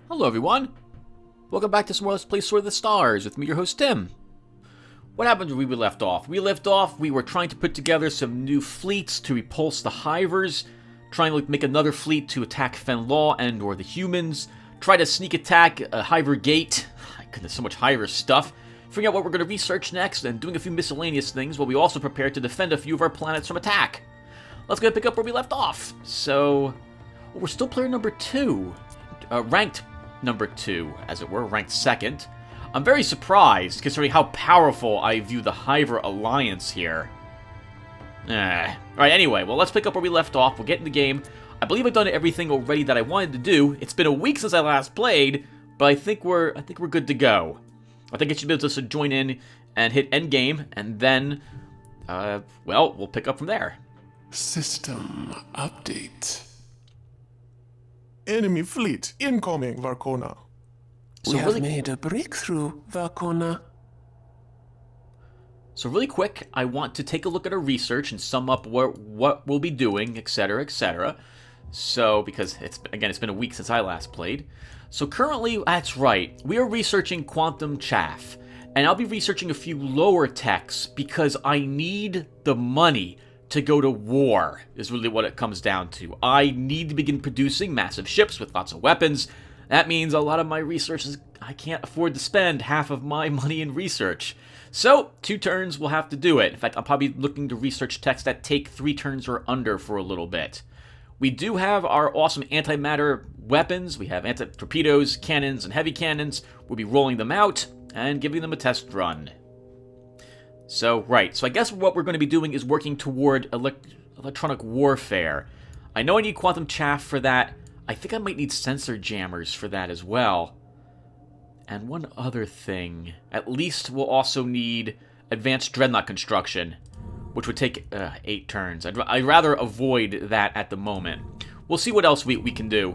Hello everyone! Welcome back to some more Let's Play Sword of the Stars with me, your host Tim. What happened when we left off? We were trying to put together some new fleets to repulse the Hivers, trying to make another fleet to attack Fenlaw and or the humans, try to sneak attack a Hiver Gate. My goodness, so much Hiver stuff. Figuring out what we're going to research next, and doing a few miscellaneous things while we also prepare to defend a few of our planets from attack. Let's go pick up where we left off. So, we're still player number 2. Ranked number 2, as it were, ranked 2nd. I'm very surprised, considering how powerful I view the Hiver Alliance here. Alright, anyway, well, let's pick up where we left off. We'll get in the game. I believe I've done everything already that I wanted to do. It's been a week since I last played, but I think we're good to go. I think I should be able to join in and hit endgame, and then, well, we'll pick up from there. System update. Enemy fleet incoming, Varkona. So We have made a breakthrough, Varkona. So really quick, I want to take a look at our research and sum up what we'll be doing, etc., etc. So, because it's been a week since I last played. So currently, that's right, we are researching quantum chaff. And I'll be researching a few lower techs because I need the money to go to war, is really what it comes down to. I need to begin producing massive ships with lots of weapons. That means a lot of my resources, I can't afford to spend half of my money in research. So, 2 turns will have to do it. In fact, I'm probably looking to research techs that take 3 turns or under for a little bit. We do have our awesome antimatter weapons. We have anti-torpedoes, cannons, and heavy cannons. We'll be rolling them out and giving them a test run. So, right. So I guess what we're going to be doing is working toward electronic warfare. I know I need quantum chaff for that. I think I might need sensor jammers for that as well. And one other thing. At least we'll also need advanced dreadnought construction, which would take 8 turns. I'd rather avoid that at the moment. We'll see what else we can do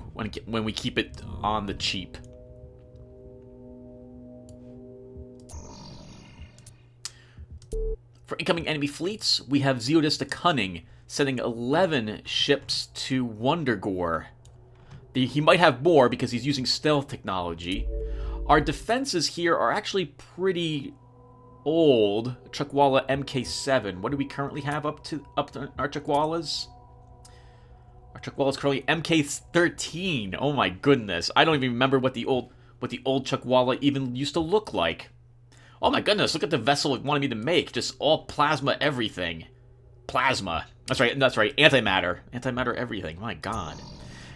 when we keep it on the cheap. For incoming enemy fleets, we have Zeodus the Cunning, sending 11 ships to Wondergore. He might have more because he's using stealth technology. Our defenses here are actually pretty old. Chukwala MK7. What do we currently have up to our Chukwalas? Our Chukwala's currently MK13. Oh my goodness. I don't even remember what the old Chukwala even used to look like. Oh my goodness, look at the vessel it wanted me to make. Just all plasma everything. Plasma. That's right, antimatter. Antimatter everything. My god.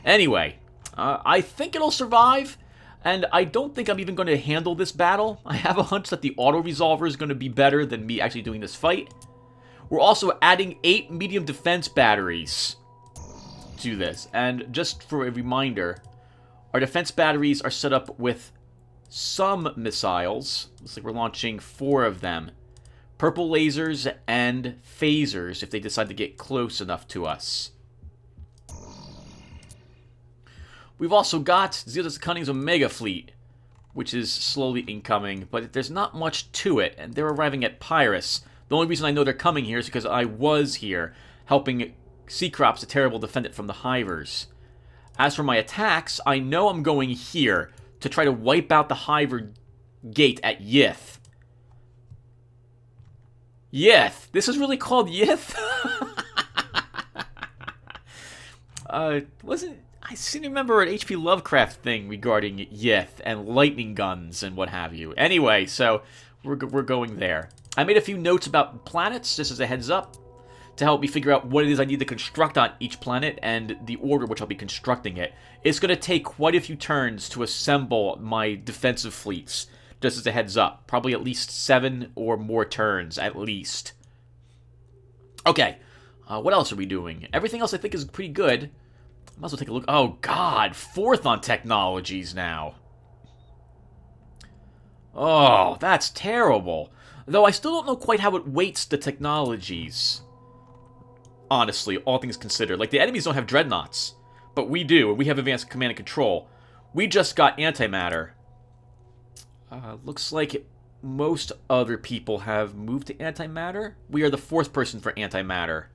Anyway, I think it'll survive. And I don't think I'm even going to handle this battle. I have a hunch that the auto-resolver is going to be better than me actually doing this fight. We're also adding 8 medium defense batteries to this. And just for a reminder, our defense batteries are set up with some missiles. Looks like we're launching 4 of them. Purple lasers and phasers if they decide to get close enough to us. We've also got Zeodus Cunning's Omega Fleet, which is slowly incoming, but there's not much to it, and they're arriving at Pyrrhus. The only reason I know they're coming here is because I was here, helping Seacrops the Terrible defend it from the Hivers. As for my attacks, I know I'm going here to try to wipe out the Hiver Gate at Yith. Yith! This is really called Yith? I seem to remember an H.P. Lovecraft thing regarding Yith and lightning guns and what have you. Anyway, so we're going there. I made a few notes about planets, just as a heads up, to help me figure out what it is I need to construct on each planet and the order which I'll be constructing it. It's going to take quite a few turns to assemble my defensive fleets, just as a heads up. Probably at least 7 or more turns, at least. Okay, what else are we doing? Everything else I think is pretty good. I might as well take a look. Oh, God. 4th on technologies now. Oh, that's terrible. Though I still don't know quite how it weights the technologies. Honestly, all things considered. Like, the enemies don't have dreadnoughts. But we do, and we have advanced command and control. We just got antimatter. Looks like most other people have moved to antimatter. We are the 4th person for antimatter.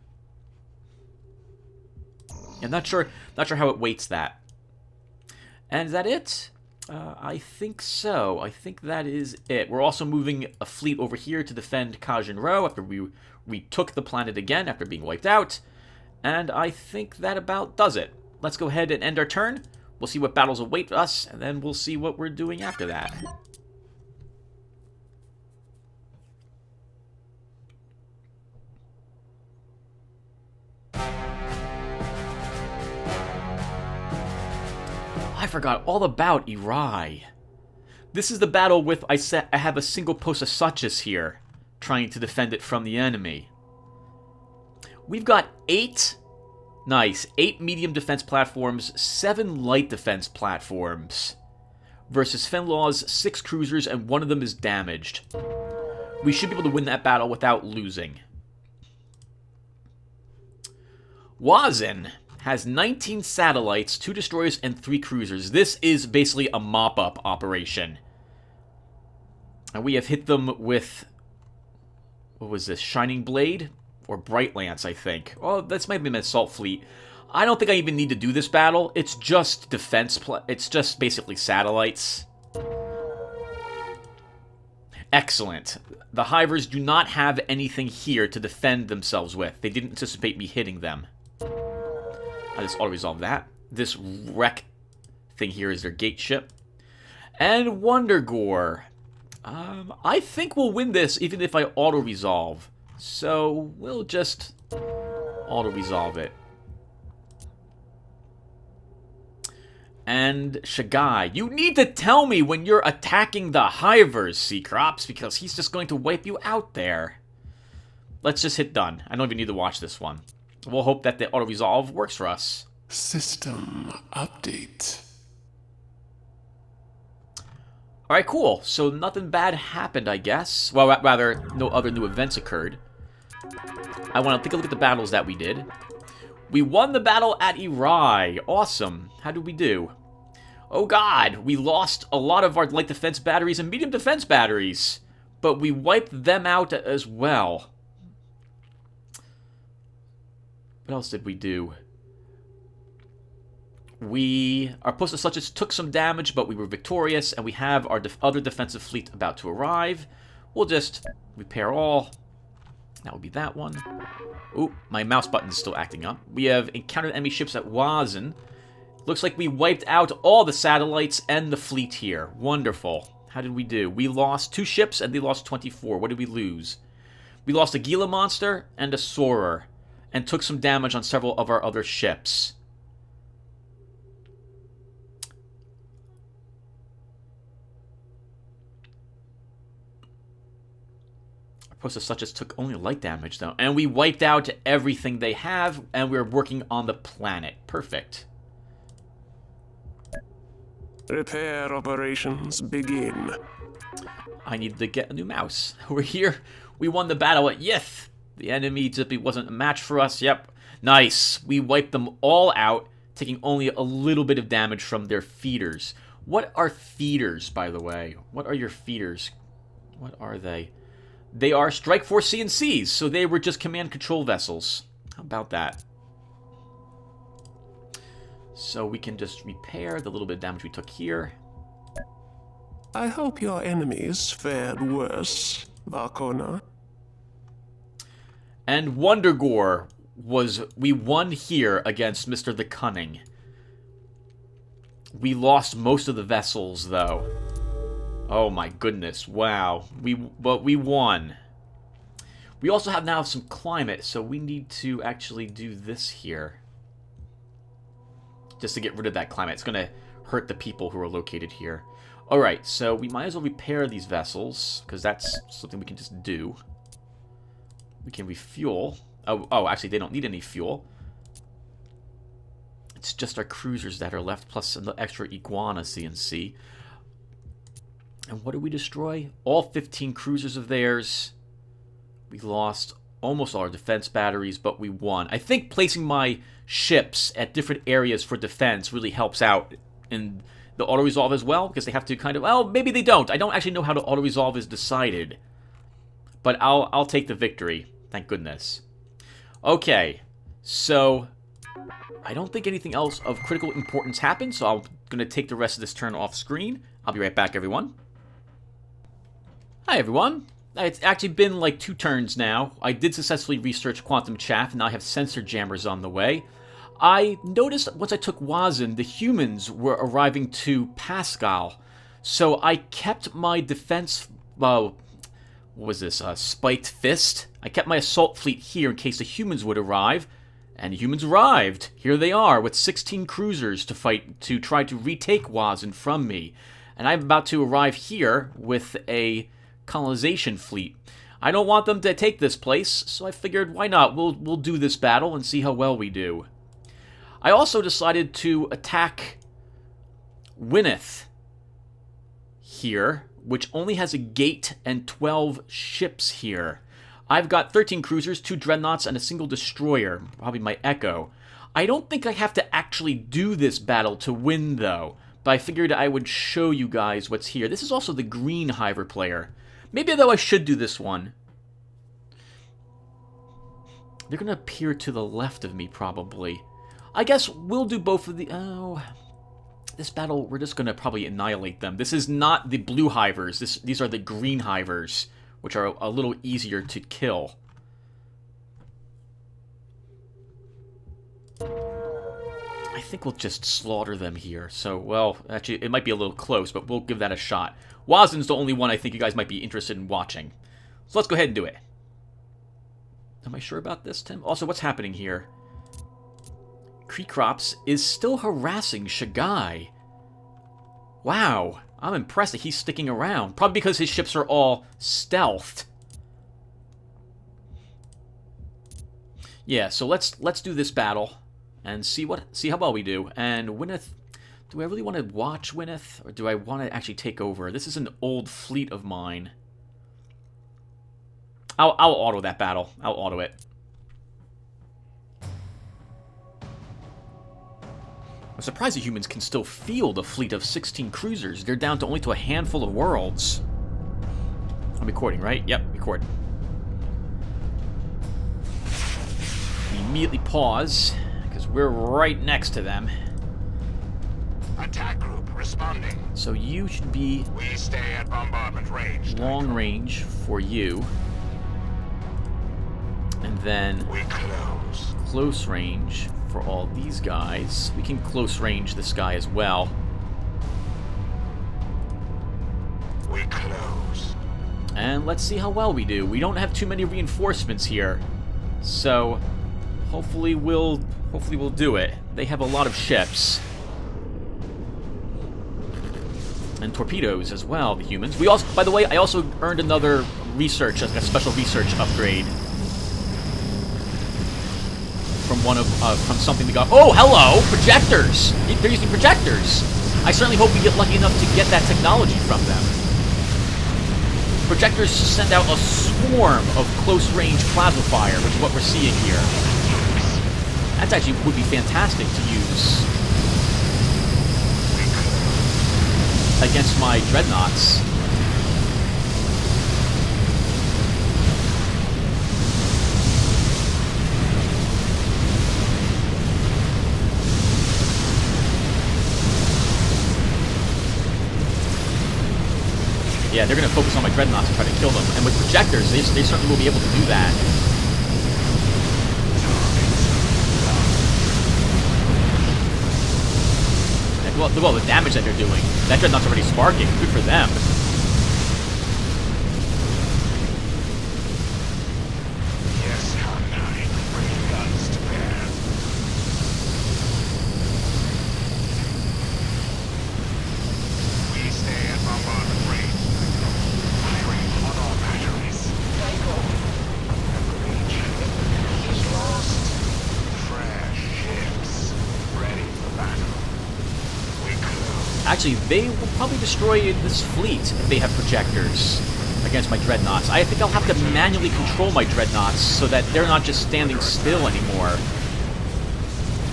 I'm not sure how it weights that. And is that it? I think so. I think that is it. We're also moving a fleet over here to defend Kajin-Ro after we retook the planet again after being wiped out. And I think that about does it. Let's go ahead and end our turn. We'll see what battles await us, and then we'll see what we're doing after that. I forgot all about Irai. This is the battle with I have a single post of Suchus here, trying to defend it from the enemy. We've got 8 medium defense platforms, 7 light defense platforms, versus Fenlaw's 6 cruisers, and one of them is damaged. We should be able to win that battle without losing. Wazin has 19 satellites, 2 destroyers, and 3 cruisers. This is basically a mop-up operation. And we have hit them with, what was this, Shining Blade? Or Bright Lance, I think. Oh, that's might be an assault fleet. I don't think I even need to do this battle. It's just defense, it's just basically satellites. Excellent. The Hivers do not have anything here to defend themselves with. They didn't anticipate me hitting them. I just auto-resolve that. This wreck thing here is their gate ship. And Wondergore. I think we'll win this even if I auto-resolve. So we'll just auto-resolve it. And Shagai, you need to tell me when you're attacking the Hivers, Seacrops, because he's just going to wipe you out there. Let's just hit done. I don't even need to watch this one. We'll hope that the auto-resolve works for us. System update. Alright, cool. So nothing bad happened, I guess. Well, rather, no other new events occurred. I want to take a look at the battles that we did. We won the battle at Irai. Awesome. How did we do? Oh god, we lost a lot of our light defense batteries and medium defense batteries. But we wiped them out as well. What else did we do? Our post of Suchus took some damage, but we were victorious, and we have our other defensive fleet about to arrive. We'll just repair all. That would be that one. Ooh, my mouse button is still acting up. We have encountered enemy ships at Wazin. Looks like we wiped out all the satellites and the fleet here. Wonderful. How did we do? We lost 2 ships, and they lost 24. What did we lose? We lost a Gila monster and a Soarer, and took some damage on several of our other ships. Our post of Suchus took only light damage, though. And we wiped out everything they have, and we're working on the planet. Perfect. Repair operations begin. I needed to get a new mouse. We're here. We won the battle at Yith. The enemy simply wasn't a match for us. Yep. Nice. We wiped them all out, taking only a little bit of damage from their feeders. What are feeders, by the way? What are your feeders? What are they? They are Strike Force CNCs, so they were just command control vessels. How about that? So we can just repair the little bit of damage we took here. I hope your enemies fared worse, Varkona. And Wondergore we won here against Mr. the Cunning. We lost most of the vessels, though. Oh my goodness, wow. But we won. We also have now some climate, so we need to actually do this here. Just to get rid of that climate. It's going to hurt the people who are located here. Alright, so we might as well repair these vessels, because that's something we can just do. We can refuel. Oh, actually, they don't need any fuel. It's just our cruisers that are left, plus the extra Iguana CNC. And what did we destroy? All 15 cruisers of theirs. We lost almost all our defense batteries, but we won. I think placing my ships at different areas for defense really helps out in the auto-resolve as well, because they have to kind of... Well, maybe they don't. I don't actually know how the auto-resolve is decided. But I'll take the victory. Thank goodness. Okay, so I don't think anything else of critical importance happened, so I'm going to take the rest of this turn off screen. I'll be right back, everyone. Hi, everyone. It's actually been like 2 turns now. I did successfully research quantum chaff, and now I have sensor jammers on the way. I noticed once I took Wazin, the humans were arriving to Pascal. So I kept my defense, what was this, spiked fist? I kept my assault fleet here in case the humans would arrive. And the humans arrived. Here they are with 16 cruisers to fight, to try to retake Wazin from me. And I'm about to arrive here with a colonization fleet. I don't want them to take this place, so I figured why not? We'll do this battle and see how well we do. I also decided to attack Wynneth here, which only has a gate and 12 ships here. I've got 13 cruisers, 2 dreadnoughts, and a single destroyer, probably my Echo. I don't think I have to actually do this battle to win, though, but I figured I would show you guys what's here. This is also the green Hiver player. Maybe, though, I should do this one. They're going to appear to the left of me, probably. I guess we'll do both of the... Oh... This battle, we're just going to probably annihilate them. This is not the blue Hivers. These are the green Hivers, which are a little easier to kill. I think we'll just slaughter them here. So, well, actually, it might be a little close, but we'll give that a shot. Wazin's the only one I think you guys might be interested in watching. So let's go ahead and do it. Am I sure about this, Tim? Also, what's happening here? Kreekrops is still harassing Shagai. Wow, I'm impressed that he's sticking around. Probably because his ships are all stealthed. Yeah, so let's do this battle and see how well we do. And Wynneth, do I really want to watch Wynneth, or do I want to actually take over? This is an old fleet of mine. I'll auto that battle. I'll auto it. I'm surprised the humans can still field a fleet of 16 cruisers. They're down to only a handful of worlds. I'm recording, right? Yep, recording. We immediately pause, because we're right next to them. Attack group responding. So you should be... We stay at bombardment range. Long range for you. And then... We close. Close range for all these guys. We can close range this guy as well. We close. And let's see how well we do. We don't have too many reinforcements here, so hopefully we'll do it. They have a lot of ships and torpedoes as well. The humans. We also, by the way, I also earned another research, a special research upgrade. From something we got. Oh, hello! Projectors! They're using projectors! I certainly hope we get lucky enough to get that technology from them. Projectors send out a swarm of close-range plasma fire, which is what we're seeing here. That actually would be fantastic to use against my dreadnoughts. Yeah, they're going to focus on my dreadnoughts and try to kill them. And with projectors, they certainly will be able to do that. And look at all the damage that they're doing. That dreadnought's already sparking. Good for them. Yes, H9. Bring guns to bear. We stay at bombardment range. Firing on all batteries. Breach is lost. Fresh ships ready for battle. We close. Actually, they will probably destroy this fleet if they have projectors against my dreadnoughts. I think I'll have to manually control my dreadnoughts so that they're not just standing still anymore.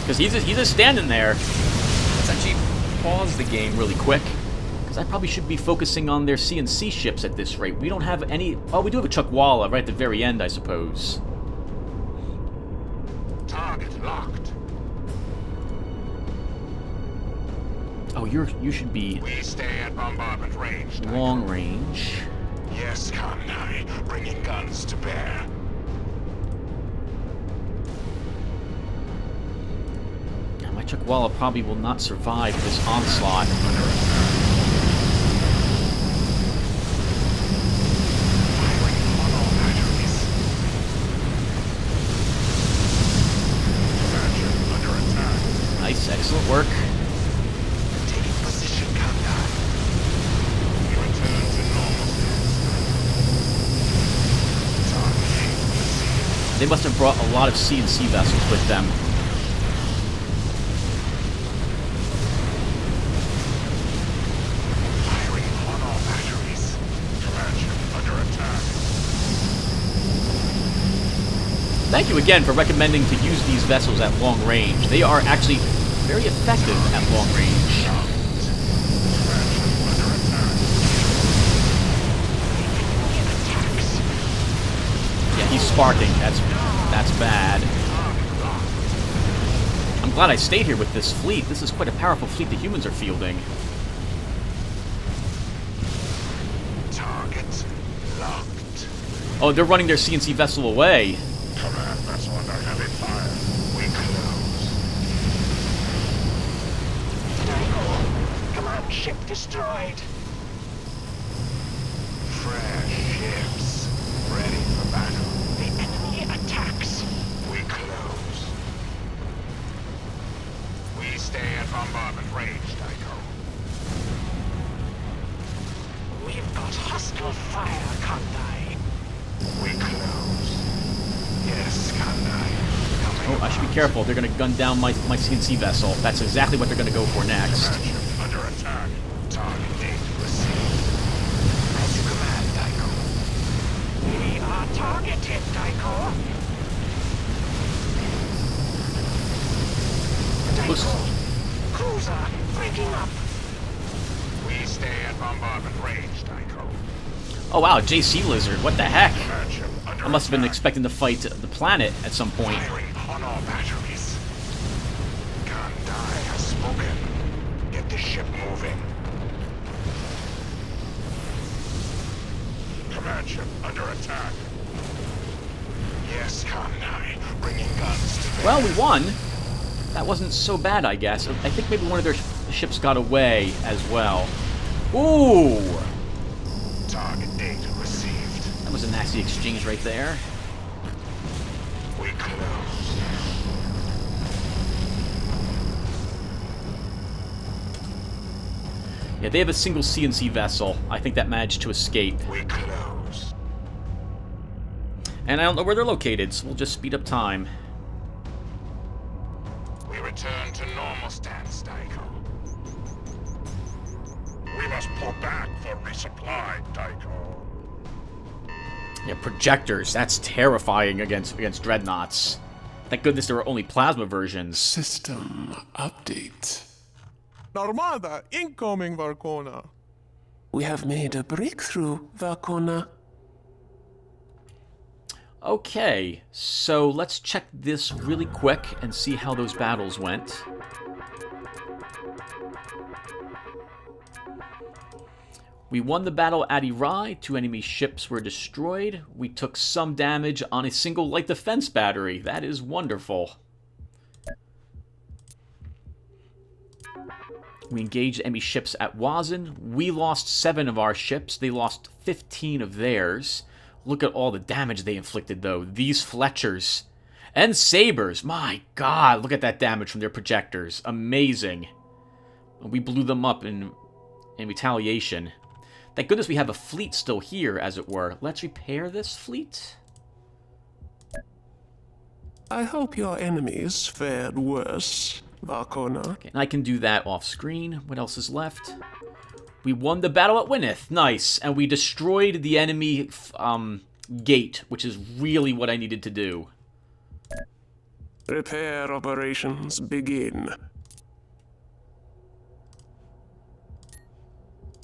Because he's just standing there. Let's actually pause the game really quick. Because I probably should be focusing on their CNC ships at this rate. We don't have any... Oh, we do have a Chuckwalla right at the very end, I suppose. Target locked. Oh, you should be We stay at bombardment range, Tycho. long range. Yes, Kandai. Bringing guns to bear. Now, my Chuckwalla probably will not survive this onslaught. Firing on all batteries. Commander, under attack. Nice, excellent work. Taking position, Kandai. We return to normal stance. Targeting. They must have brought a lot of CNC vessels with them. Firing on all batteries. Commander, under attack. Thank you again for recommending to use these vessels at long range. They are actually very effective at long range. Yeah, he's sparking. That's bad. I'm glad I stayed here with this fleet. This is quite a powerful fleet the humans are fielding. Target locked. Oh, they're running their CNC vessel away. Command vessel under heavy fire. We close. Command ship destroyed. Fresh ships. Ready for battle. The enemy attacks. We close. We stay at bombardment range, Tycho. We've got hostile fire, Kandai. We close. Yes, Kandai. Oh, I should be careful. They're going to gun down my CNC vessel. That's exactly what they're going to go for next. Under attack. Target date received. As you command, Tycho. We are targeted, Tycho. Tycho. Cruiser, breaking up. We stay at bombardment range, Tycho. Oh, wow, JC Lizard. What the heck? Command ship under I must have been attack. expecting to fight the planet at some point. Firing on all batteries. Kandai has spoken. Get the ship moving. Command ship under attack. Yes, Kandai. Bringing guns to bear. Well, we won. That wasn't so bad, I guess. I think maybe one of their ships got away as well. Ooh! Target date received. That was a nasty exchange right there. We close. Yeah, they have a single CNC vessel. I think that managed to escape. We close. And I don't know where they're located, so we'll just speed up time. We return to normal stance, Tycho. We must pull back for resupply, Tycho. Yeah, projectors. That's terrifying against dreadnoughts. Thank goodness there were only plasma versions. System update. Armada incoming, Varkona. We have made a breakthrough, Varkona. Okay, so let's check this really quick and see how those battles went. We won the battle at Irai. 2 enemy ships were destroyed. We took some damage on a single light defense battery. That is wonderful. We engaged enemy ships at Wazin. We lost 7 of our ships. They lost 15 of theirs. Look at all the damage they inflicted, though. These Fletchers and Sabers. My God, look at that damage from their projectors. Amazing. We blew them up in retaliation. Thank goodness we have a fleet still here, as it were. Let's repair this fleet. I hope your enemies fared worse, Varkona. Okay, and I can do that off screen. What else is left? We won the battle at Winneth. Nice. And we destroyed the enemy gate, which is really what I needed to do. Repair operations begin.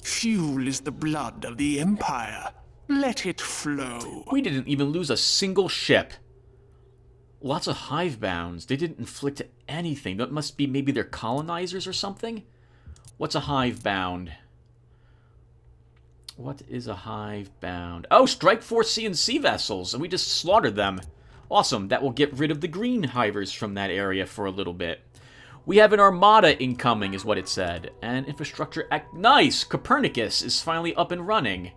Fuel is the blood of the Empire. Let it flow. We didn't even lose a single ship. Lots of hive bounds. They didn't inflict anything. That must be maybe their colonizers or something? What's a hive bound? What is a hive bound? Oh, Strike Force CNC vessels, and we just slaughtered them. Awesome. That will get rid of the green hivers from that area for a little bit. We have an armada incoming, is what it said. And infrastructure act. Nice! Copernicus is finally up and running.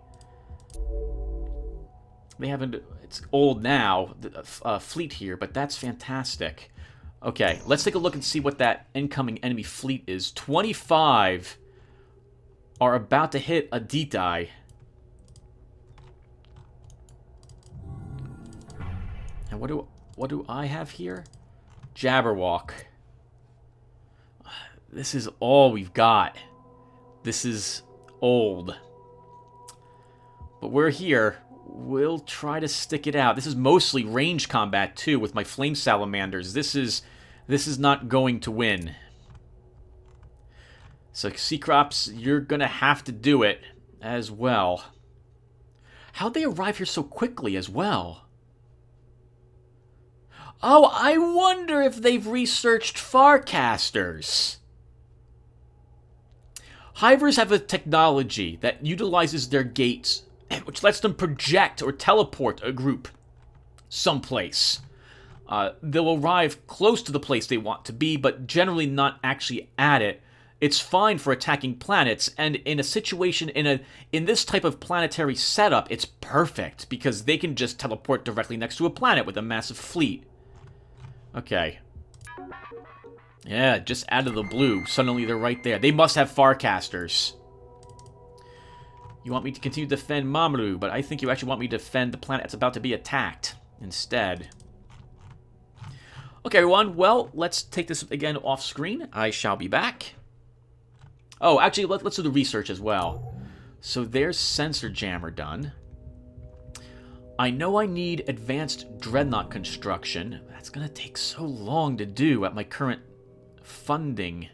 They haven't. It's old now, the fleet here, but that's fantastic. Okay, let's take a look and see what that incoming enemy fleet is. 25 are about to hit a D-die. And what do I have here? Jabberwock. This is all we've got. This is old. But we're here. We'll try to stick it out. This is mostly range combat too with my flame salamanders. This is not going to win. So Seacrops, you're gonna have to do it as well. How'd they arrive here so quickly as well? Oh, I wonder if they've researched Farcasters. Hivers have a technology that utilizes their gates, which lets them project or teleport a group someplace. They'll arrive close to the place they want to be, but generally not actually at it. It's fine for attacking planets, and in a situation, in this type of planetary setup, it's perfect, because they can just teleport directly next to a planet with a massive fleet. Okay. Yeah, just out of the blue. Suddenly they're right there. They must have Farcasters. You want me to continue to defend Mamoru, but I think you actually want me to defend the planet that's about to be attacked instead. Okay, everyone. Well, let's take this again off screen. I shall be back. Oh, actually, let's do the research as well. So there's Sensor Jammer done. I know I need advanced dreadnought construction. That's going to take so long to do at my current funding.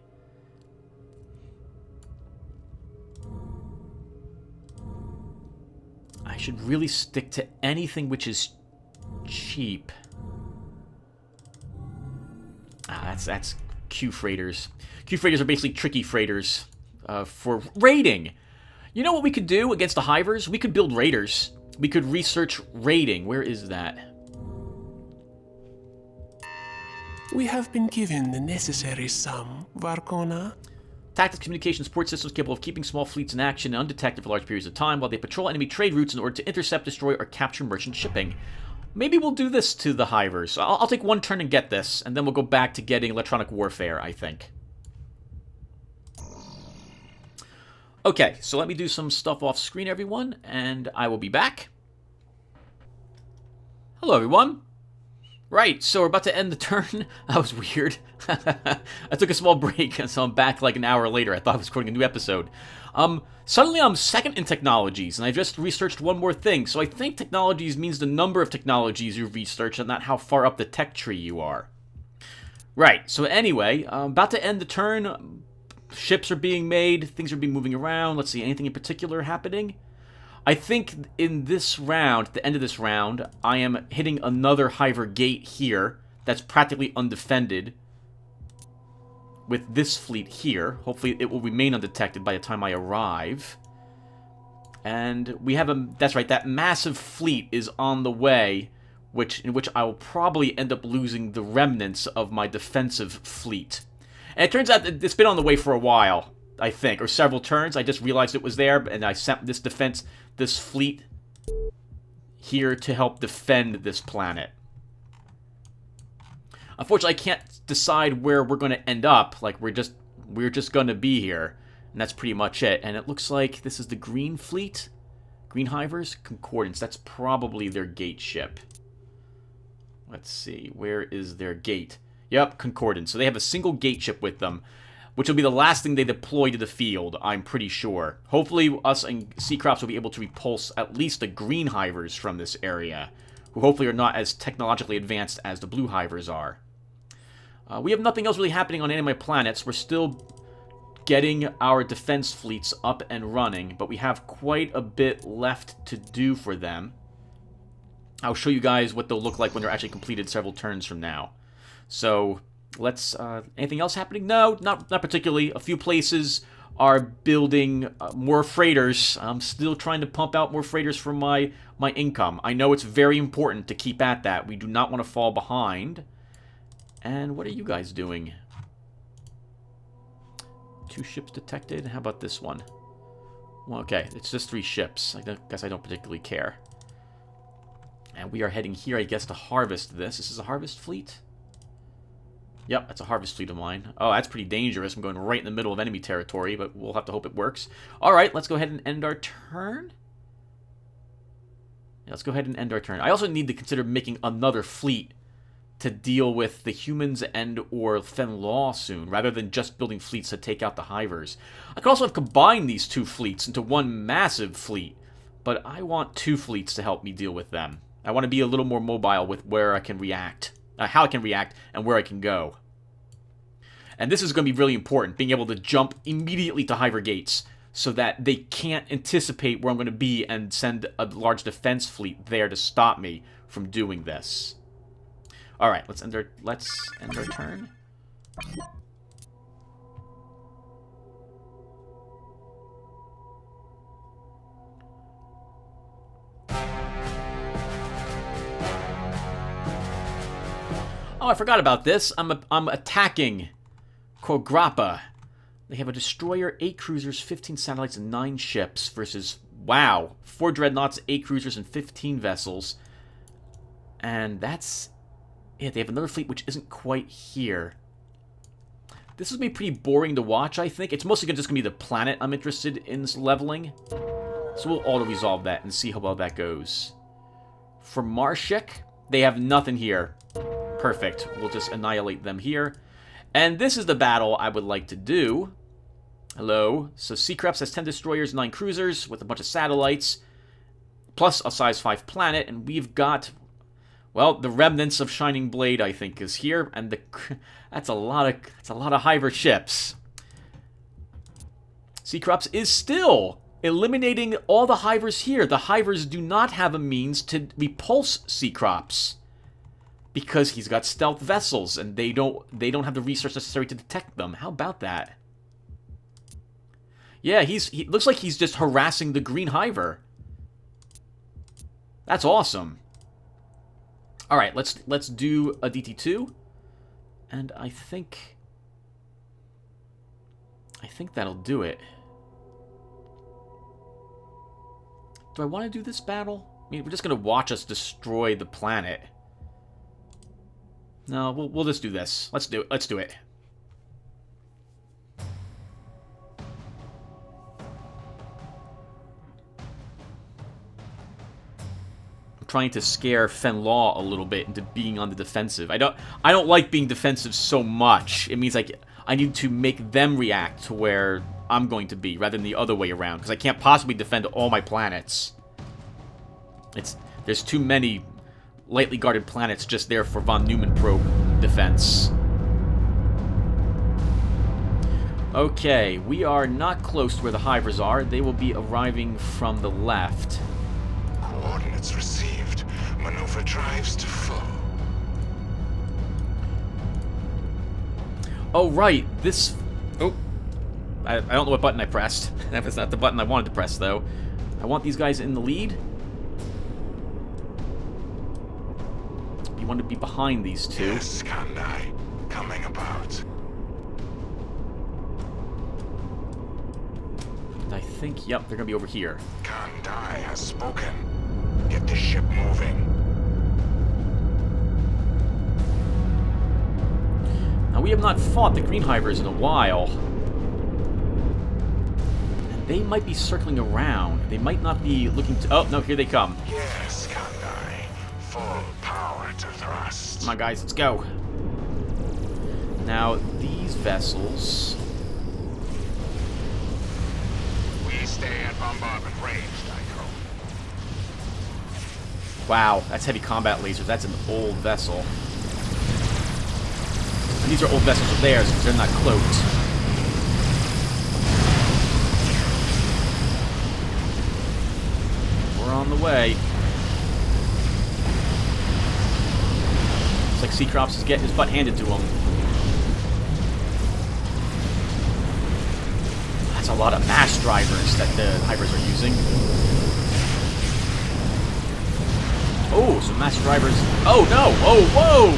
I should really stick to anything which is cheap. That's Q freighters. Q freighters are basically tricky freighters for raiding. You know what we could do against the hivers? We could build raiders. We could research raiding. Where is that? We have been given the necessary sum, Varkona. Tactics, communication, support systems capable of keeping small fleets in action and undetected for large periods of time while they patrol enemy trade routes in order to intercept, destroy, or capture merchant shipping. Maybe we'll do this to the hivers. I'll take one turn and get this, and then we'll go back to getting electronic warfare, I think. Okay, so let me do some stuff off screen, everyone, and I will be back. Hello, everyone. Right, so we're about to end the turn. That was weird. I took a small break, and so I'm back like an hour later. I thought I was recording a new episode. Suddenly I'm second in technologies, and I just researched one more thing. So I think technologies means the number of technologies you've researched and not how far up the tech tree you are. Right, so anyway, I'm about to end the turn. Ships are being made, things are being moving around. Let's see, anything in particular happening? I think in this round, at the end of this round, I am hitting another Hiver gate here that's practically undefended with this fleet here. Hopefully it will remain undetected by the time I arrive. And we have that's right, that massive fleet is on the way, in which I will probably end up losing the remnants of my defensive fleet. And it turns out that it's been on the way for a while, I think, or several turns. I just realized it was there, and I sent this fleet here to help defend this planet. Unfortunately, I can't decide where we're going to end up. Like, we're just going to be here, and that's pretty much it. And it looks like this is the green fleet. Green Hivers? Concordance. That's probably their gate ship. Let's see. Where is their gate? Yep, Concordance. So they have a single gate ship with them, which will be the last thing they deploy to the field, I'm pretty sure. Hopefully, us and Seacrops will be able to repulse at least the green Hivers from this area, who hopefully are not as technologically advanced as the blue Hivers are. We have nothing else really happening on any of my planets. We're still getting our defense fleets up and running, but we have quite a bit left to do for them. I'll show you guys what they'll look like when they're actually completed several turns from now. So, let's, anything else happening? No, not particularly. A few places are building more freighters. I'm still trying to pump out more freighters for my income. I know it's very important to keep at that. We do not want to fall behind. And what are you guys doing? 2 ships detected. How about this one? Well, okay, it's just 3 ships. I guess I don't particularly care. And we are heading here, I guess, to harvest this. This is a harvest fleet? Yep, that's a harvest fleet of mine. Oh, that's pretty dangerous. I'm going right in the middle of enemy territory, but we'll have to hope it works. Alright, let's go ahead and end our turn. Yeah, let's go ahead and end our turn. I also need to consider making another fleet to deal with the humans and or Fenlaw soon, rather than just building fleets to take out the Hivers. I could also have combined these 2 fleets into one massive fleet, but I want 2 fleets to help me deal with them. I want to be a little more mobile with where I can react, how I can react, and where I can go. And this is going to be really important, being able to jump immediately to Hiver gates, so that they can't anticipate where I'm going to be and send a large defense fleet there to stop me from doing this. Alright, let's end our turn. Oh, I forgot about this. I'm attacking Kograppa. They have a destroyer, 8 cruisers, 15 satellites, and 9 ships versus, wow, 4 dreadnoughts, 8 cruisers, and 15 vessels. And that's it. They have another fleet which isn't quite here. This is going to be pretty boring to watch, I think. It's mostly just going to be the planet I'm interested in leveling. So we'll auto-resolve that and see how well that goes. For Marshek, they have nothing here. Perfect. We'll just annihilate them here. And this is the battle I would like to do. Hello. So Seacreps has 10 destroyers, 9 cruisers, with a bunch of satellites, plus a size 5 planet, and we've got, well, the remnants of Shining Blade, I think, is here, and that's a lot of Hiver ships. Seacreps is still eliminating all the Hivers here. The Hivers do not have a means to repulse Seacreps, because he's got stealth vessels, and they don't have the resources necessary to detect them. How about that? Yeah, he looks like he's just harassing the Green Hiver. That's awesome. All right, let's do a DT2, and I think that'll do it. Do I want to do this battle? I mean, we're just gonna watch us destroy the planet. No, we'll just do this. Let's do it. Let's do it. I'm trying to scare Fenlaw a little bit into being on the defensive. I don't like being defensive so much. It means like I need to make them react to where I'm going to be rather than the other way around, because I can't possibly defend all my planets. There's too many lightly guarded planets just there for von Neumann probe defense. Okay, we are not close to where the Hivers are. They will be arriving from the left. Coordinates received. Maneuver drives to full. Oh, right. This... Oh. I don't know what button I pressed. That's not the button I wanted to press, though. I want these guys in the lead. You want to be behind these 2. Yes, Kandai. Coming about. And I think, yep, they're going to be over here. Kandai has spoken. Get the ship moving. Now, we have not fought the Green Hivers in a while. And they might be circling around. They might not be looking to... Oh, no, here they come. Yes, Kandai. Full power to thrust. Come on, guys, let's go. Now, these vessels... We stay at bombardment range, Tycho. Wow, that's heavy combat lasers. That's an old vessel. And these are old vessels of theirs because they're not cloaked. We're on the way. Looks like Seacrops is getting his butt handed to him. That's a lot of mass drivers that the Hybers are using. Oh, some mass drivers. Oh, no! Oh, whoa!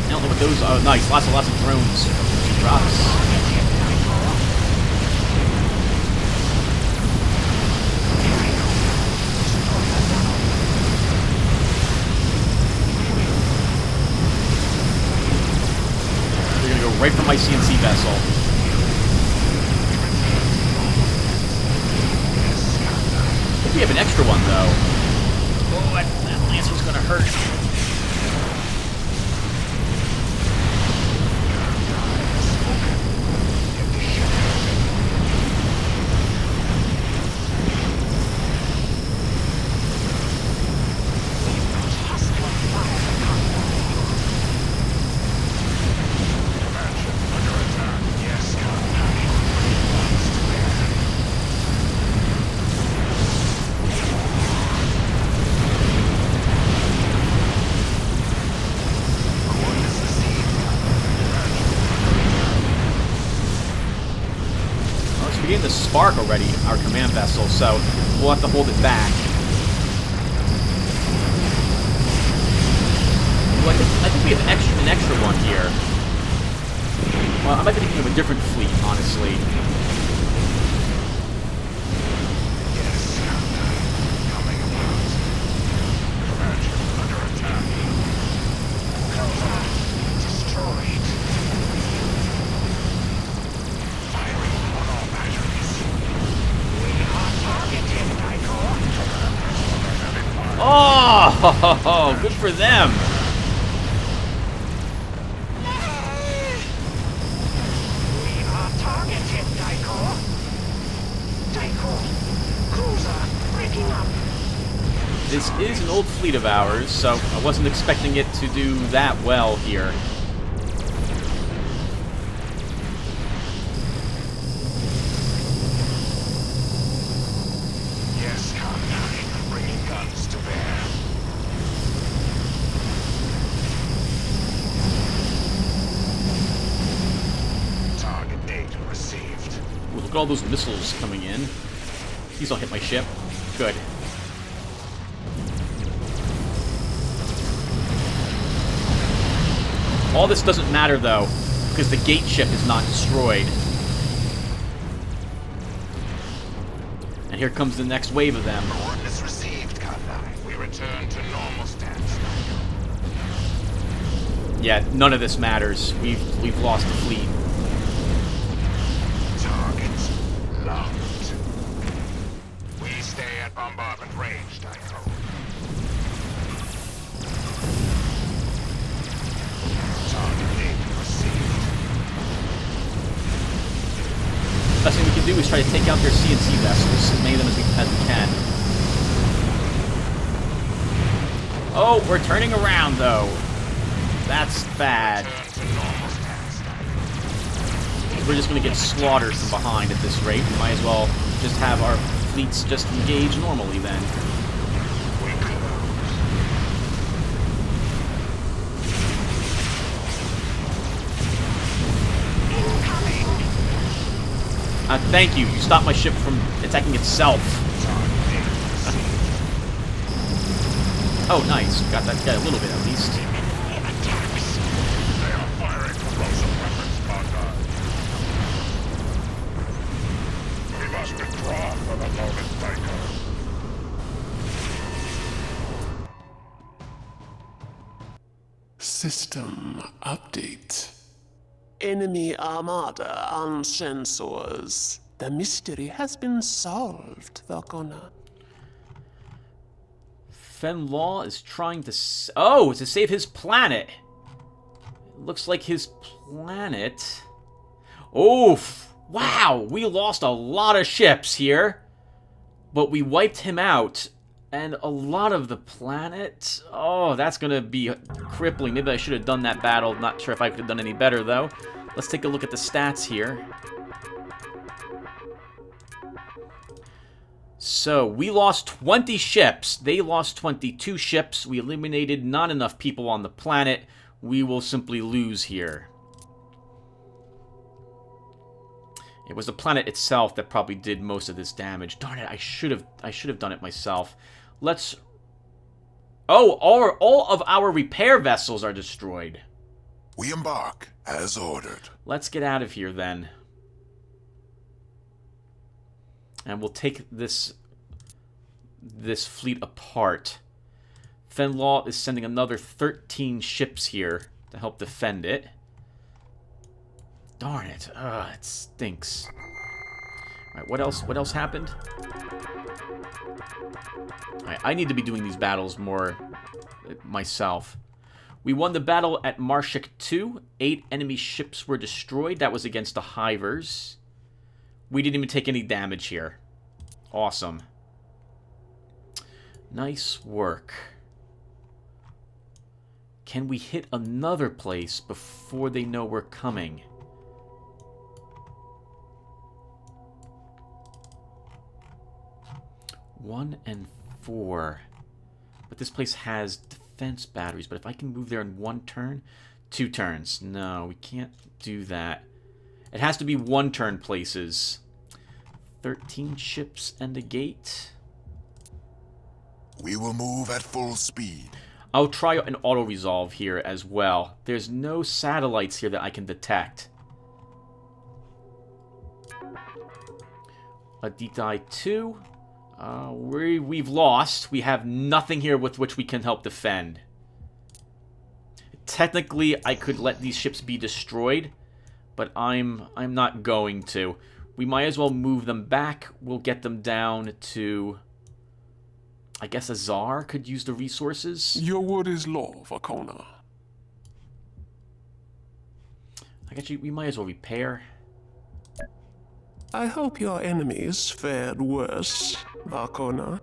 I don't know what those are. Oh, nice. Lots of drones. She drops. Right from my CNC vessel. I think we have an extra one, though. Oh, that Lancer's gonna hurt. Beginning to spark already, our command vessel, so we'll have to hold it back. Well, I think we have an extra one here. Well, I might be thinking of a different fleet, honestly. Oh, good for them. We are targeted, Daiko. Daiko, cruiser breaking up. This is an old fleet of ours, so I wasn't expecting it to do that well here. Yes, Commander, bringing guns to bear. Target data received. Well, look at all those missiles coming in. These will hit my ship. Good. All this doesn't matter, though, because the gate ship is not destroyed. And here comes the next wave of them. Coordinates received, Commander. We return to normal status. Yeah, none of this matters. We've lost the fleet. Target locked. We stay at bombardment range, Daiko. Target data received. Best thing we can do is try to take out their CNC vessels, as many of them as we can. Oh, we're turning around, though. That's bad. Return to normal status, Daiko. We're just going to get slaughtered from behind at this rate. We might as well just have our fleets just engage normally, then. We close. Incoming. Thank you. You stopped my ship from attacking itself. Target data received. Oh, nice. Got that guy a little bit, at least. Enemy attacks. They are firing corrosive weapons, Commander. We must withdraw for the moment, Daiko. System update. Enemy armada on sensors. The mystery has been solved, Vakona. Fen Law is trying to... Oh, to save his planet. It looks like his planet... Oof! Wow! We lost a lot of ships here. But we wiped him out. And a lot of the planet... Oh, that's gonna be crippling. Maybe I should have done that battle. Not sure if I could have done any better, though. Let's take a look at the stats here. So, we lost 20 ships. They lost 22 ships. We eliminated not enough people on the planet. We will simply lose here. It was the planet itself that probably did most of this damage. Darn it, I should have done it myself. Let's... Oh, all of our repair vessels are destroyed. We embark as ordered. Let's get out of here then. And we'll take this fleet apart. Fenlaw is sending another 13 ships here to help defend it. Darn it. Ugh, it stinks. Alright, what else happened? Alright, I need to be doing these battles more myself. We won the battle at Marshak 2. 8 enemy ships were destroyed. That was against the Hivers. We didn't even take any damage here. Awesome. Nice work. Can we hit another place before they know we're coming? One and 4. But this place has defense batteries. But if I can move there in 1 turn... 2 turns. No, we can't do that. It has to be 1 turn places. 13 ships and a gate. We will move at full speed. I'll try an auto-resolve here as well. There's no satellites here that I can detect. Aditai 2. We've lost. We have nothing here with which we can help defend. Technically, I could let these ships be destroyed, but I'm not going to. We might as well move them back. We'll get them down to... I guess Azar could use the resources. Your word is law, Vakona. I guess we might as well repair. I hope your enemies fared worse, Vakona.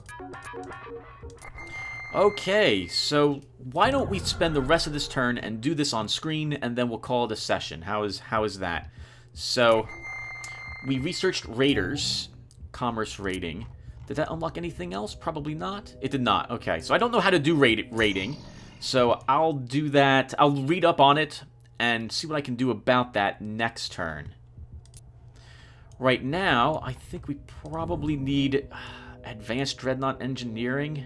Okay, so why don't we spend the rest of this turn and do this on screen, and then we'll call it a session. How is that? So, we researched raiders, commerce raiding. Did that unlock anything else? Probably not. It did not. Okay, so I don't know how to do raiding. So I'll do that. I'll read up on it and see what I can do about that next turn. Right now, I think we probably need advanced dreadnought engineering.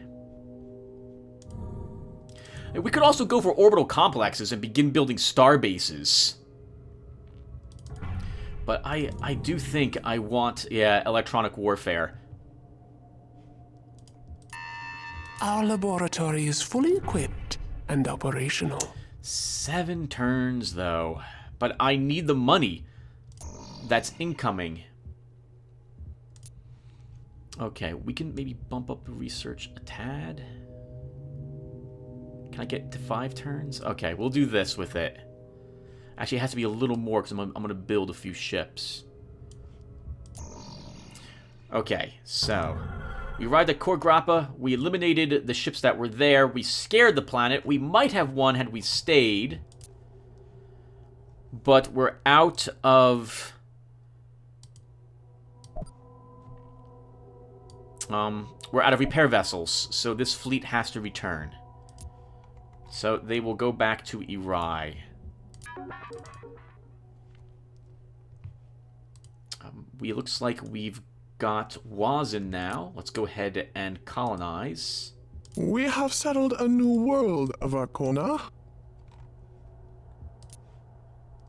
We could also go for orbital complexes and begin building star bases. But I do think I want, yeah, electronic warfare. Our laboratory is fully equipped and operational. 7 turns, though. But I need the money that's incoming. Okay, we can maybe bump up the research a tad. Can I get to 5 turns? Okay, we'll do this with it. Actually, it has to be a little more because I'm going to build a few ships. Okay, so... we arrived at Korgrappa. We eliminated the ships that were there. We scared the planet. We might have won had we stayed. But we're out of... we're out of repair vessels. So this fleet has to return. So they will go back to Irai. It looks like we've got Wazin now. Let's go ahead and colonize. We have settled a new world, Vakona.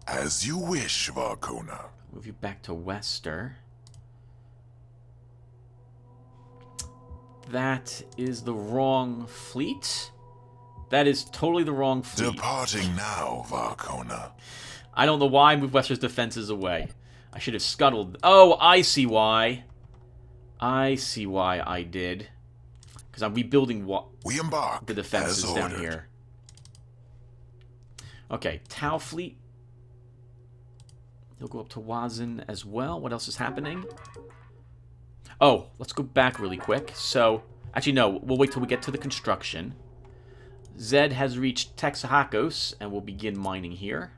As you wish, Varkona. Move you back to Wester. That is the wrong fleet. That is totally the wrong fleet. Departing now, Varkona. I don't know why I moved Wester's defenses away. I should have scuttled. Oh, I see why. I see why I did. Because I'm rebuilding we embark the defenses as down ordered. here. Okay, Tau fleet. He'll go up to Wazin as well. What else is happening? Oh, let's go back really quick. So, actually no, we'll wait till we get to the construction. Zed has reached Texahakos, and we'll begin mining here.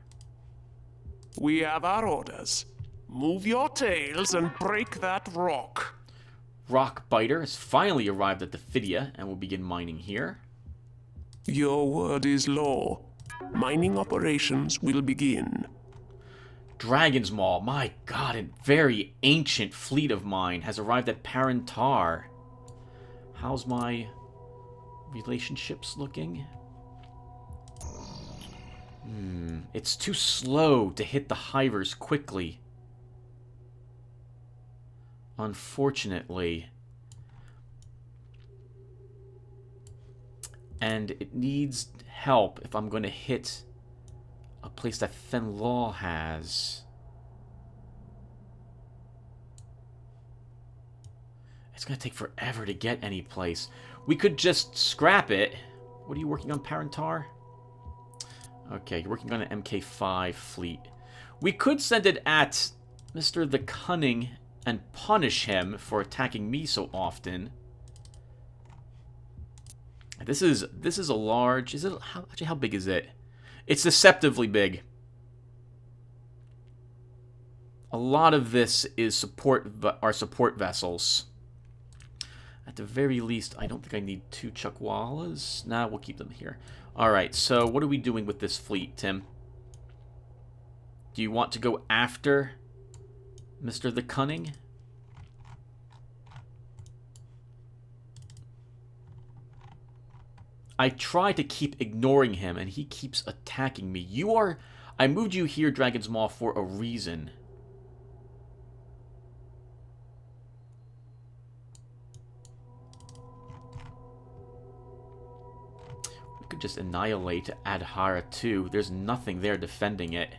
We have our orders. Move your tails and break that rock. Rockbiter has finally arrived at the Phidia, and we'll begin mining here. Your word is law. Mining operations will begin. Dragon's Maw. My god, a very ancient fleet of mine has arrived at Parentar. How's my relationships looking? It's too slow to hit the hivers quickly. Unfortunately. And it needs help if I'm going to hit a place that Fenlaw has. It's going to take forever to get any place. We could just scrap it. What are you working on, Parentar? Okay, you're working on an MK5 fleet. We could send it at Mr. the Cunning and punish him for attacking me so often. This is a large... Is it actually, how big is it? It's deceptively big. A lot of this is our support vessels. At the very least, I don't think I need 2 Chukwalas. Nah, we'll keep them here. Alright, so what are we doing with this fleet, Tim? Do you want to go after Mr. the Cunning? I try to keep ignoring him, and he keeps attacking me. I moved you here, Dragon's Maw, for a reason. We could just annihilate Adhara too. There's nothing there defending it.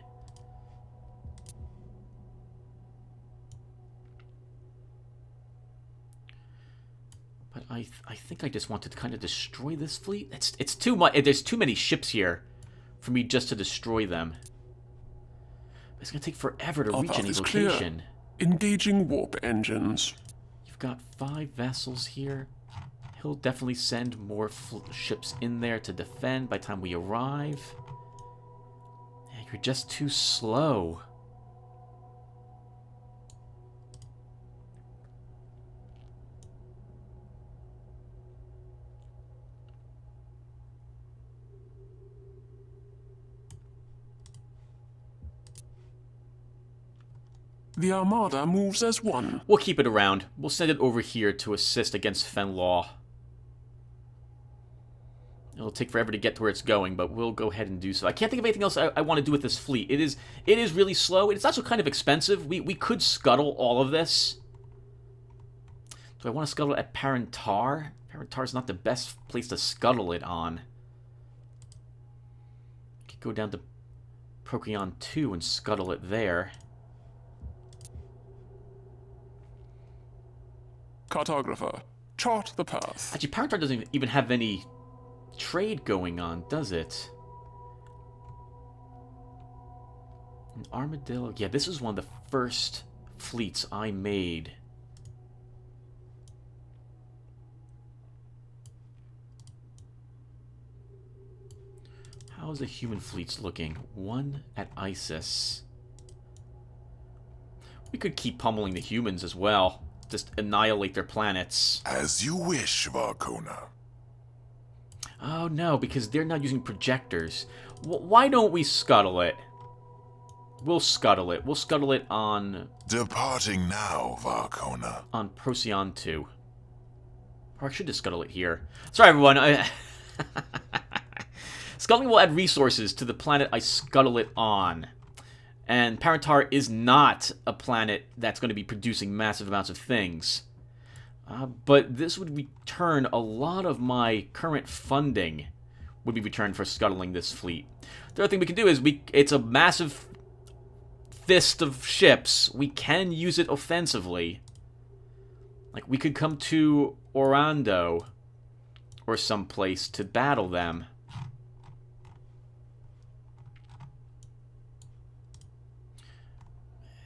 But I think I just want to kind of destroy this fleet. It's too much. There's too many ships here for me just to destroy them. It's gonna take forever to reach any location. Engaging warp engines. You've got 5 vessels here. He'll definitely send more ships in there to defend by the time we arrive. Yeah, you're just too slow. The Armada moves as one. We'll keep it around. We'll send it over here to assist against Fenlaw. It'll take forever to get to where it's going, but we'll go ahead and do so. I can't think of anything else I want to do with this fleet. It is really slow. It's also kind of expensive. We could scuttle all of this. Do I want to scuttle at Parentar? Parentar's not the best place to scuttle it on. Could go down to Procyon 2 and scuttle it there. Cartographer, chart the path. Actually, Parentar doesn't even have any trade going on, does it? An armadillo. Yeah, this is one of the first fleets I made. How's the human fleets looking? 1 at Isis. We could keep pummeling the humans as well. Just annihilate their planets. As you wish, Varkona. Oh no, because they're not using projectors. Why don't we scuttle it? We'll scuttle it. We'll scuttle it on... Departing now, Varkona. On Procyon 2. Or I should just scuttle it here. Sorry, everyone. Scuttling will add resources to the planet I scuttle it on. And Parentar is not a planet that's going to be producing massive amounts of things. But this would return a lot of my current funding would be returned for scuttling this fleet. The other thing we can do is it's a massive fist of ships. We can use it offensively. Like, we could come to Orando or someplace to battle them.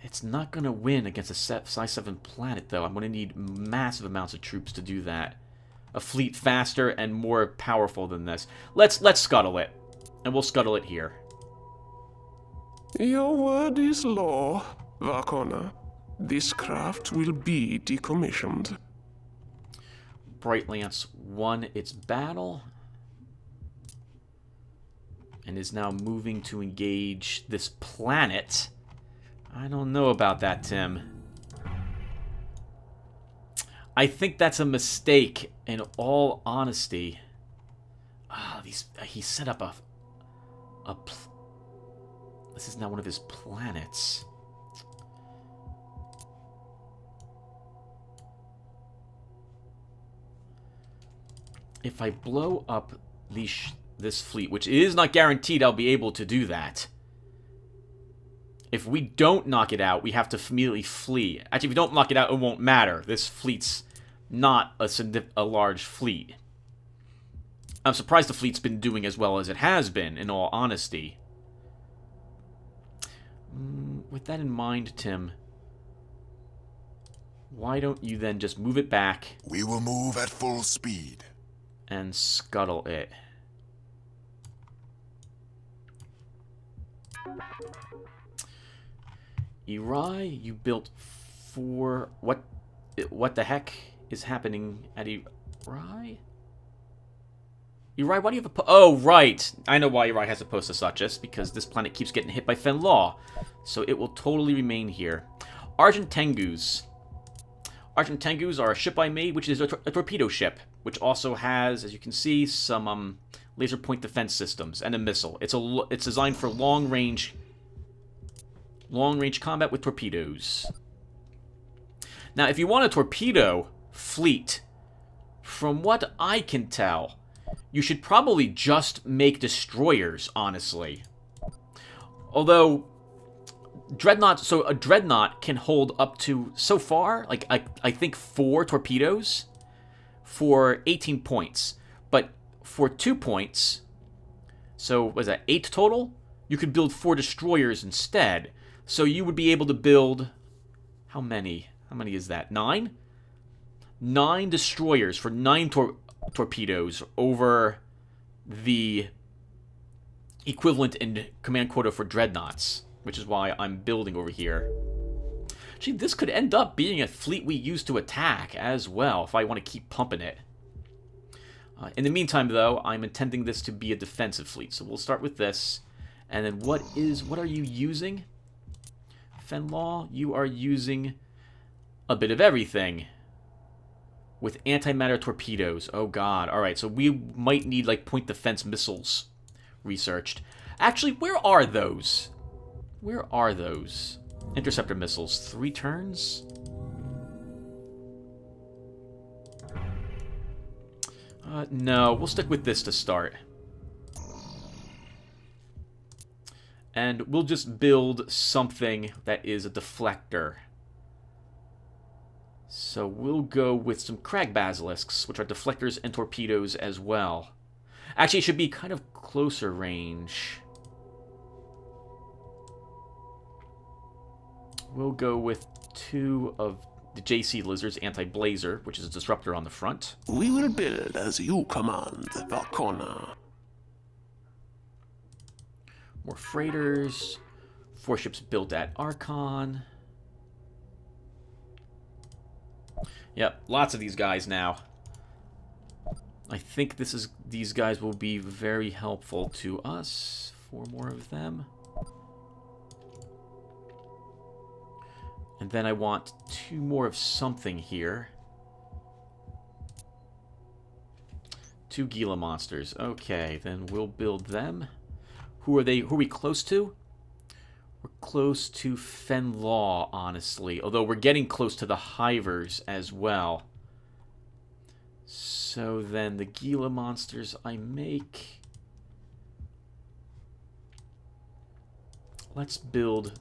It's not going to win against a size 7 planet, though. I'm going to need massive amounts of troops to do that. A fleet faster and more powerful than this. Let's scuttle it. And we'll scuttle it here. Your word is law, Varkona. This craft will be decommissioned. Bright Lance won its battle. And is now moving to engage this planet I don't know about that, Tim. I think that's a mistake, in all honesty. He set up this is not one of his planets. If I blow up this fleet, which is not guaranteed I'll be able to do that. If we don't knock it out, we have to immediately flee. Actually, if we don't knock it out, it won't matter. This fleet's not a large fleet. I'm surprised the fleet's been doing as well as it has been, in all honesty. With that in mind, Tim, why don't you then just move it back? We will move at full speed. And scuttle it. Eri, you built 4... What the heck is happening at Eri? Eri, why do you have a... Oh, right. I know why Eri has a post of such, because this planet keeps getting hit by Fen Law. So it will totally remain here. Argent Tengus. Argent Tengus are a ship I made, which is a torpedo ship, which also has, as you can see, some laser point defense systems and a missile. It's designed for long range combat with torpedoes. Now, if you want a torpedo fleet, from what I can tell, you should probably just make destroyers, honestly. Although a dreadnought can hold up to, so far, like I think 4 torpedoes for 18 points. But for 2 points, so was that 8 total? You could build 4 destroyers instead. So you would be able to build, how many? How many is that? 9? 9 destroyers for 9 torpedoes over the equivalent in command quota for dreadnoughts, which is why I'm building over here. Actually, this could end up being a fleet we use to attack as well, if I want to keep pumping it. In the meantime, though, I'm intending this to be a defensive fleet, so we'll start with this. And then what are you using? Fenlaw, you are using a bit of everything. With antimatter torpedoes. Oh god. Alright, so we might need, like, point defense missiles researched. Actually, where are those? Where are those? Interceptor missiles. 3 turns? No, we'll stick with this to start. And we'll just build something that is a deflector. So we'll go with some Crag Basilisks, which are deflectors and torpedoes as well. Actually, it should be kind of closer range. We'll go with 2 of the JC Lizard's anti-blazer, which is a disruptor on the front. We will build as you command, Valkona. More freighters. 4 ships built at Archon. Yep, lots of these guys now. I think these guys will be very helpful to us. 4 more of them. And then I want 2 more of something here. 2 Gila monsters. Okay, then we'll build them. Who are they? Who are we close to? We're close to Fenlaw, honestly. Although we're getting close to the Hivers as well. So then the Gila monsters I make... Let's build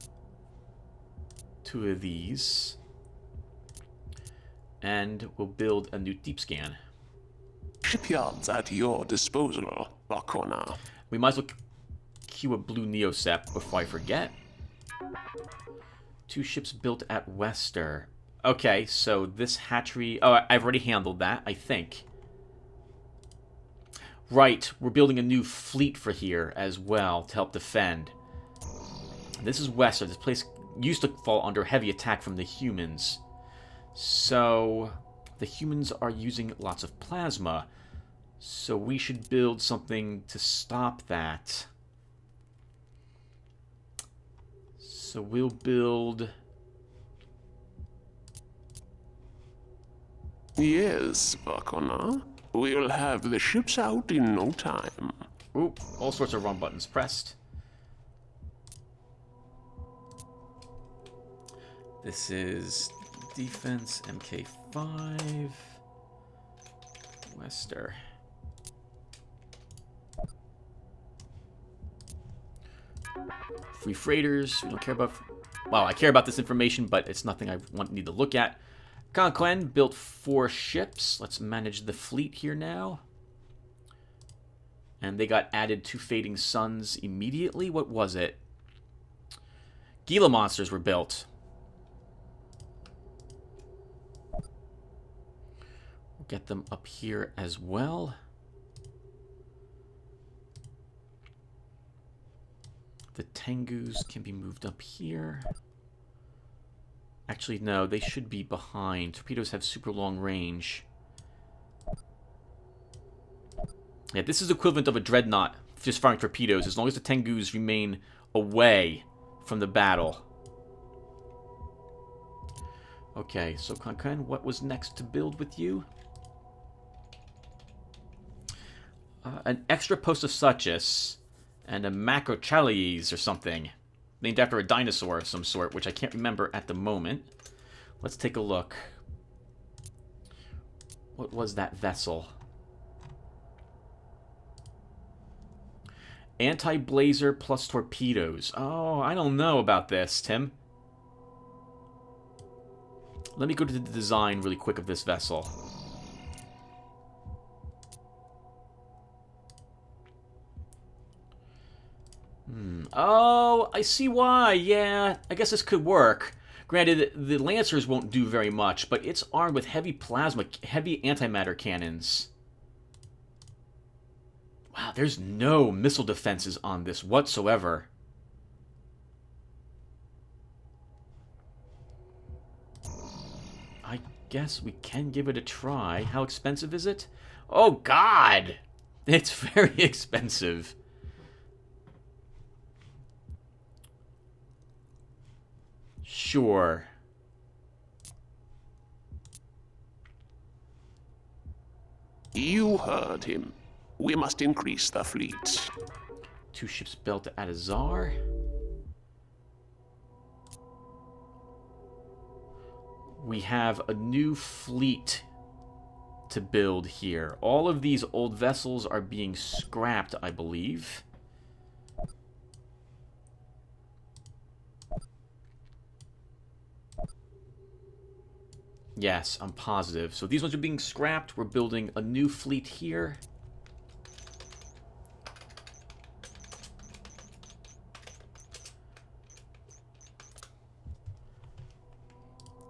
2 of these. And we'll build a new deep scan. Shipyards at your disposal, Valkona. We might as well queue a blue Neosep before I forget. 2 ships built at Wester. Okay, so this hatchery... Oh, I've already handled that, I think. Right, we're building a new fleet for here as well to help defend. This is Wester. This place used to fall under heavy attack from the humans. So, the humans are using lots of plasma. So we should build something to stop that. So we'll build... Yes, Vakona. We'll have the ships out in no time. Ooh, all sorts of wrong buttons pressed. This is defense, MK5, Wester. Free freighters, we don't care about... Well, I care about this information, but it's nothing I need to look at. Conquen built 4 ships. Let's manage the fleet here now. And they got added to Fading Suns immediately. What was it? Gila monsters were built. We'll get them up here as well. The Tengus can be moved up here. Actually, no, they should be behind. Torpedoes have super long range. Yeah, this is equivalent of a dreadnought just firing torpedoes as long as the Tengus remain away from the battle. Okay, so Conquen, what was next to build with you? An extra post of Suchus and a Macrochalies or something. Named after a dinosaur of some sort, which I can't remember at the moment. Let's take a look. What was that vessel? Anti-blazer plus torpedoes. Oh, I don't know about this, Tim. Let me go to the design really quick of this vessel. Oh, I see why. Yeah, I guess this could work. Granted, the Lancers won't do very much, but it's armed with heavy antimatter cannons. Wow, there's no missile defenses on this whatsoever. I guess we can give it a try. How expensive is it? Oh, God! It's very expensive. Sure. You heard him. We must increase the fleet. 2 ships built at Azar. We have a new fleet to build here. All of these old vessels are being scrapped, I believe. Yes, I'm positive. So these ones are being scrapped. We're building a new fleet here.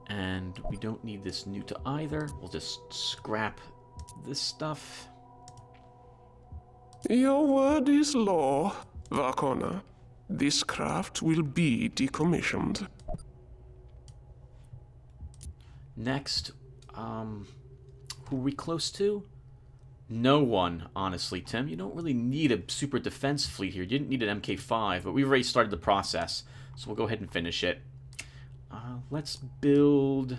And we don't need this new to either. We'll just scrap this stuff. Your word is law, Vakona. This craft will be decommissioned. Next, who are we close to? No one, honestly, Tim. You don't really need a super defense fleet here. You didn't need an MK5, but we've already started the process, so we'll go ahead and finish it. Let's build...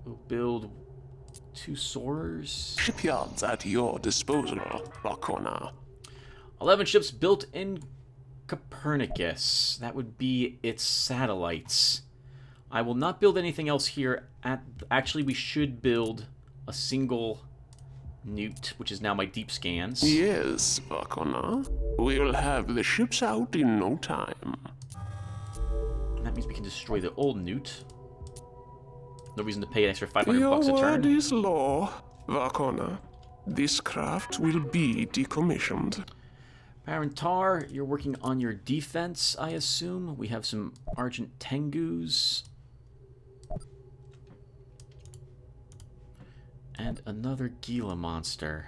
We'll build 2 soarers. Shipyards at your disposal, Vakona. 11 ships built in Copernicus. That would be its satellites. I will not build anything else here. Actually, we should build a single newt, which is now my deep scans. Yes, Vakona. We'll have the ships out in no time. And that means we can destroy the old newt. No reason to pay an extra 500 Your bucks a word turn. is law, Vakona. This craft will be decommissioned. Baron Tar, you're working on your defense, I assume. We have some Argent Tengus. And another Gila monster.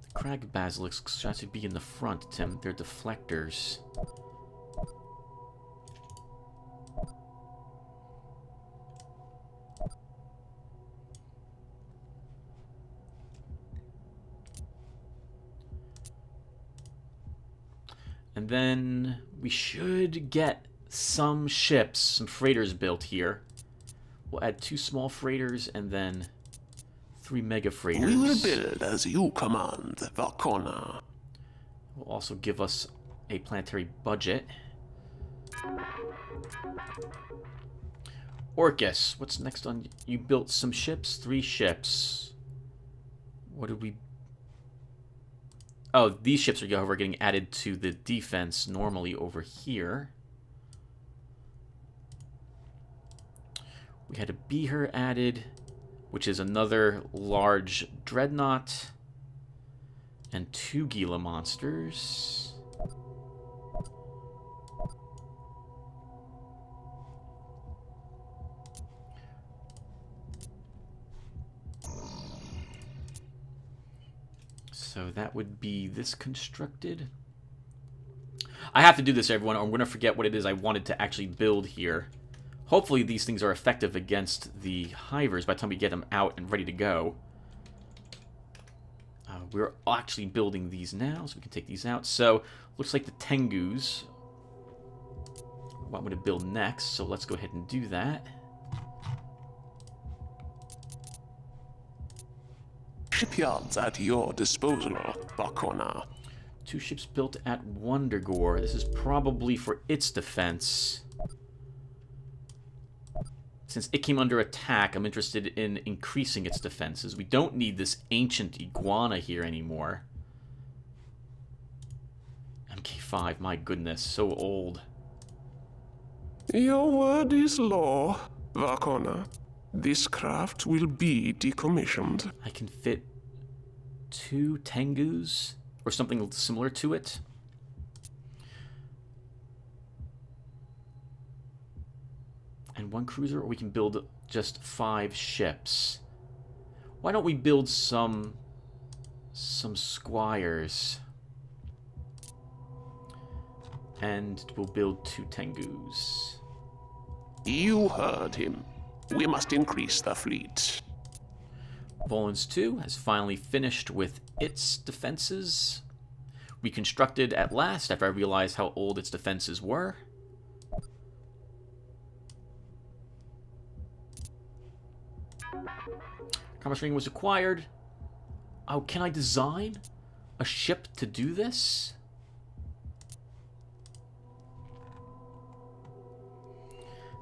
The Crag Basilisks should be in the front, Tim. They're deflectors. And then we should get some ships, some freighters built here. We'll add 2 small freighters and then 3 mega freighters. We will build as you command, Vakona. Will also give us a planetary budget. Orcus, what's next on? You built some ships? 3 ships. What did we... Oh, these ships are getting added to the defense normally over here. We had a Beaver added, which is another large dreadnought. And 2 Gila monsters. So that would be this constructed. I have to do this, everyone, or I'm going to forget what it is I wanted to actually build here. Hopefully these things are effective against the hivers by the time we get them out and ready to go. We're actually building these now, so we can take these out. So, looks like the Tengus want me to build next, so let's go ahead and do that. Shipyards at your disposal, Vakona. 2 ships built at Wondergore. This is probably for its defense. Since it came under attack, I'm interested in increasing its defenses. We don't need this ancient iguana here anymore. MK5, my goodness, so old. Your word is law, Vakona. This craft will be decommissioned. I can fit 2 Tengus, or something similar to it. And 1 cruiser, or we can build just 5 ships. Why don't we build some squires? And we'll build 2 Tengus. You heard him. We must increase the fleet. Volans 2 has finally finished with its defenses. Reconstructed at last after I realized how old its defenses were. Commerce ring was acquired. Oh, can I design a ship to do this?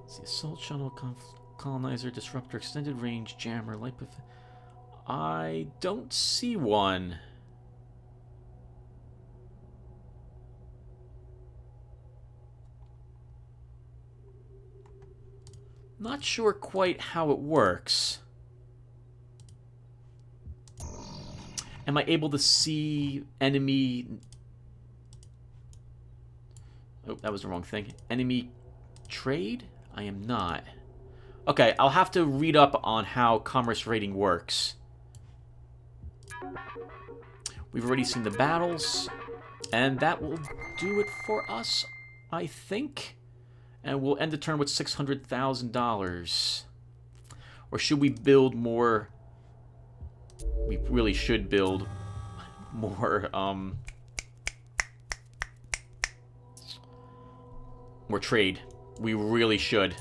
Let's see, assault shuttle, colonizer, disruptor, extended range, jammer, light. I don't see one. Not sure quite how it works. Am I able to see enemy... Oh, that was the wrong thing. Enemy trade? I am not. Okay, I'll have to read up on how commerce rating works. We've already seen the battles, and that will do it for us, I think. And we'll end the turn with $600,000. Or should we build more... We really should build more, more trade. We really should.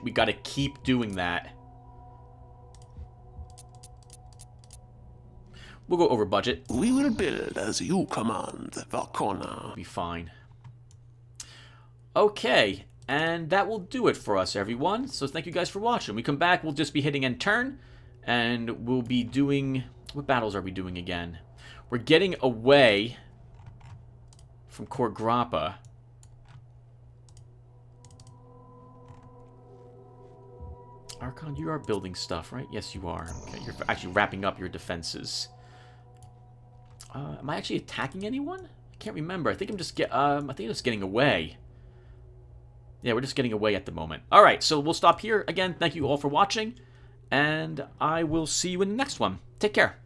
We gotta keep doing that. We'll go over budget. We will build as you command, Vakona. Be fine. Okay, and that will do it for us, everyone. So thank you guys for watching. When we come back, we'll just be hitting end turn, and we'll be doing... What battles are we doing again? We're getting away from Korgrappa. Archon, you are building stuff, right? Yes, you are. Okay, you're actually wrapping up your defenses. Am I actually attacking anyone? I can't remember. I think I'm just getting away. Yeah, we're just getting away at the moment. All right, so we'll stop here. Again, thank you all for watching, and I will see you in the next one. Take care.